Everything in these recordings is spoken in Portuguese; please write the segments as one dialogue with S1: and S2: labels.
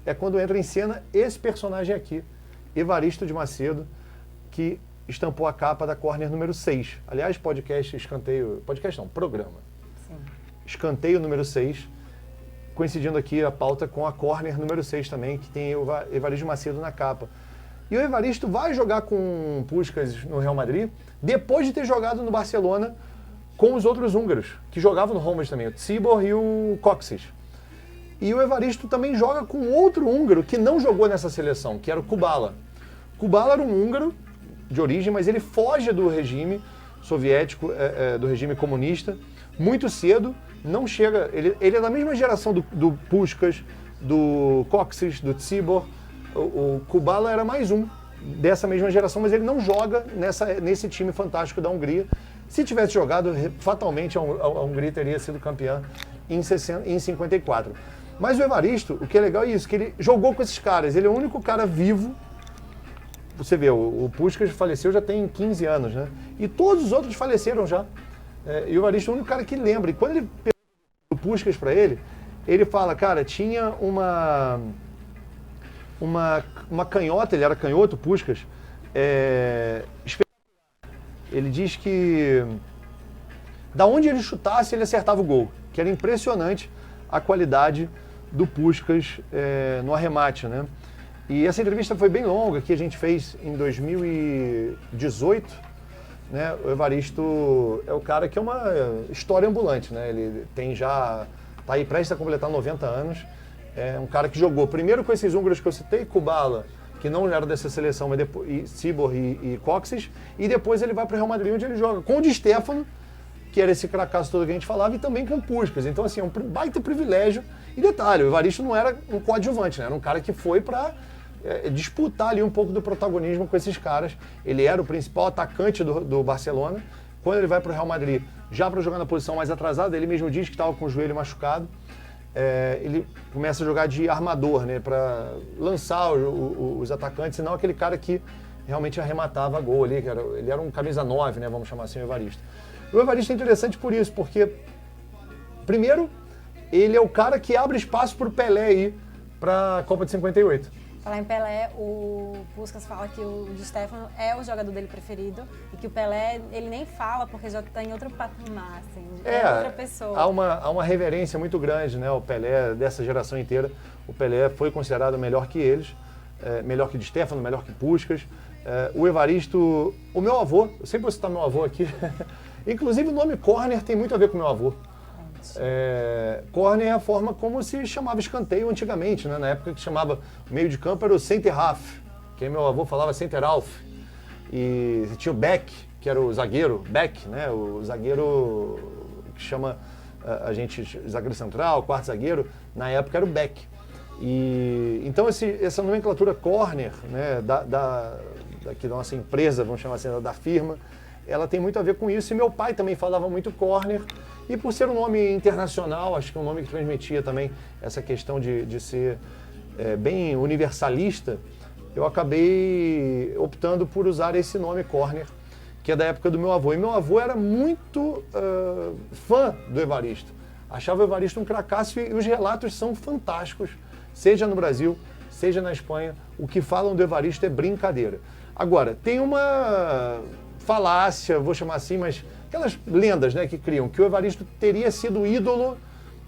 S1: é quando entra em cena esse personagem aqui, Evaristo de Macedo, que estampou a capa da Corner número 6. Aliás, programa.
S2: Sim.
S1: Escanteio número 6, coincidindo aqui a pauta com a Corner número 6 também, que tem o Evaristo de Macedo na capa. E o Evaristo vai jogar com Puskás no Real Madrid, depois de ter jogado no Barcelona com os outros húngaros, que jogavam no Roma também, o Cibor e o Kocsis. E o Evaristo também joga com outro húngaro que não jogou nessa seleção, que era o Kubala. Kubala era um húngaro de origem, mas ele foge do regime soviético, do regime comunista, muito cedo, não chega... Ele é da mesma geração do Puskás, do Kocsis, do Cibor. O Kubala era mais um dessa mesma geração, mas ele não joga nesse time fantástico da Hungria. Se tivesse jogado, fatalmente a Hungria teria sido campeã em 54. Mas o Evaristo, o que é legal é isso, que ele jogou com esses caras. Ele é o único cara vivo. Você vê, o Puskás faleceu já tem 15 anos, né? E todos os outros faleceram já. E o Evaristo é o único cara que lembra. E quando ele pergunta o Puskás para ele fala, cara, tinha uma canhota, ele era canhoto, Puskás, ele diz que da onde ele chutasse, ele acertava o gol, que era impressionante a qualidade do Puskás no arremate, né? E essa entrevista foi bem longa, que a gente fez em 2018, né? O Evaristo é o cara que é uma história ambulante, né? Ele tá aí prestes a completar 90 anos, é um cara que jogou primeiro com esses húngaros que eu citei, Kubala, que não era dessa seleção, mas depois Cibor e Kocsis, e depois ele vai para o Real Madrid, onde ele joga com o Di Stéfano, que era esse cracaço todo que a gente falava, e também com Puskás. Então, assim, é um baita privilégio. E detalhe, o Evaristo não era um coadjuvante, né? Era um cara que foi para disputar ali um pouco do protagonismo com esses caras. Ele era o principal atacante do Barcelona. Quando ele vai para o Real Madrid, já para jogar na posição mais atrasada, ele mesmo diz que estava com o joelho machucado. Ele começa a jogar de armador, né, para lançar os atacantes, e não aquele cara que realmente arrematava gol ali, ele era um camisa 9, né, vamos chamar assim, o Evaristo. O Evaristo é interessante por isso, porque, primeiro, ele é o cara que abre espaço para o Pelé ir para a Copa de 58.
S2: Falar em Pelé, o Puskás fala que o Di Stéfano é o jogador dele preferido e que o Pelé, ele nem fala porque já está em outro patamar, assim, é outra pessoa.
S1: Há uma reverência muito grande, né? O Pelé, dessa geração inteira, o Pelé foi considerado melhor que eles, melhor que Di Stéfano, melhor que Puskás. O Evaristo, o meu avô, eu sempre vou citar meu avô aqui, inclusive o nome Corner tem muito a ver com meu avô. Corner é a forma como se chamava escanteio antigamente, né? Na época que chamava meio de campo era o center half, que meu avô falava center half. E tinha o back, que era o zagueiro, back, né? O zagueiro que chama a gente zagueiro central, quarto zagueiro, na época era o back. E então essa nomenclatura corner, né, daqui da nossa empresa, vamos chamar assim, da firma, ela tem muito a ver com isso. E meu pai também falava muito corner. E por ser um nome internacional, acho que é um nome que transmitia também essa questão de ser bem universalista, eu acabei optando por usar esse nome Corner, que é da época do meu avô. E meu avô era muito fã do Evaristo. Achava o Evaristo um cracaço e os relatos são fantásticos, seja no Brasil, seja na Espanha. O que falam do Evaristo é brincadeira. Agora, tem uma falácia, vou chamar assim, mas aquelas lendas, né, que criam, que o Evaristo teria sido ídolo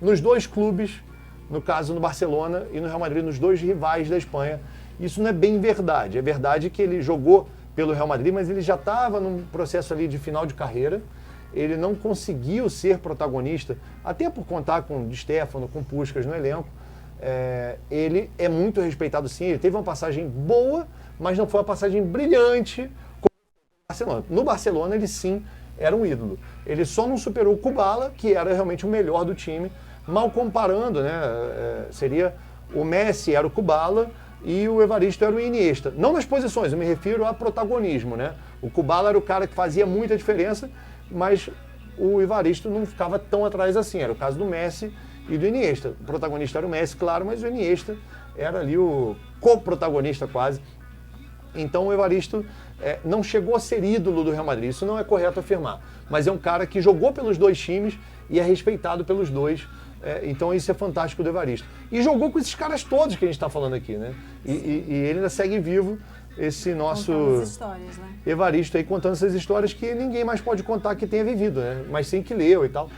S1: nos dois clubes, no caso no Barcelona e no Real Madrid, nos dois rivais da Espanha. Isso não é bem verdade. É verdade que ele jogou pelo Real Madrid, mas ele já estava num processo ali de final de carreira. Ele não conseguiu ser protagonista, até por contar com Di Stéfano, com Puskás no elenco. Ele é muito respeitado, sim. Ele teve uma passagem boa, mas não foi uma passagem brilhante como no Barcelona. No Barcelona, ele sim era um ídolo. Ele só não superou o Kubala, que era realmente o melhor do time. Mal comparando, né? Seria o Messi era o Kubala e o Evaristo era o Iniesta. Não nas posições, eu me refiro a protagonismo, né? O Kubala era o cara que fazia muita diferença, mas o Evaristo não ficava tão atrás assim. Era o caso do Messi e do Iniesta. O protagonista era o Messi, claro, mas o Iniesta era ali o co-protagonista quase. Então o Evaristo não chegou a ser ídolo do Real Madrid, isso não é correto afirmar. Mas é um cara que jogou pelos dois times e é respeitado pelos dois Então isso é fantástico do Evaristo. E jogou com esses caras todos que a gente está falando aqui, né? E ele ainda segue vivo, esse nosso
S2: histórias, né?
S1: Evaristo aí contando essas histórias que ninguém mais pode contar que tenha vivido, né? Mas sim que leu e tal.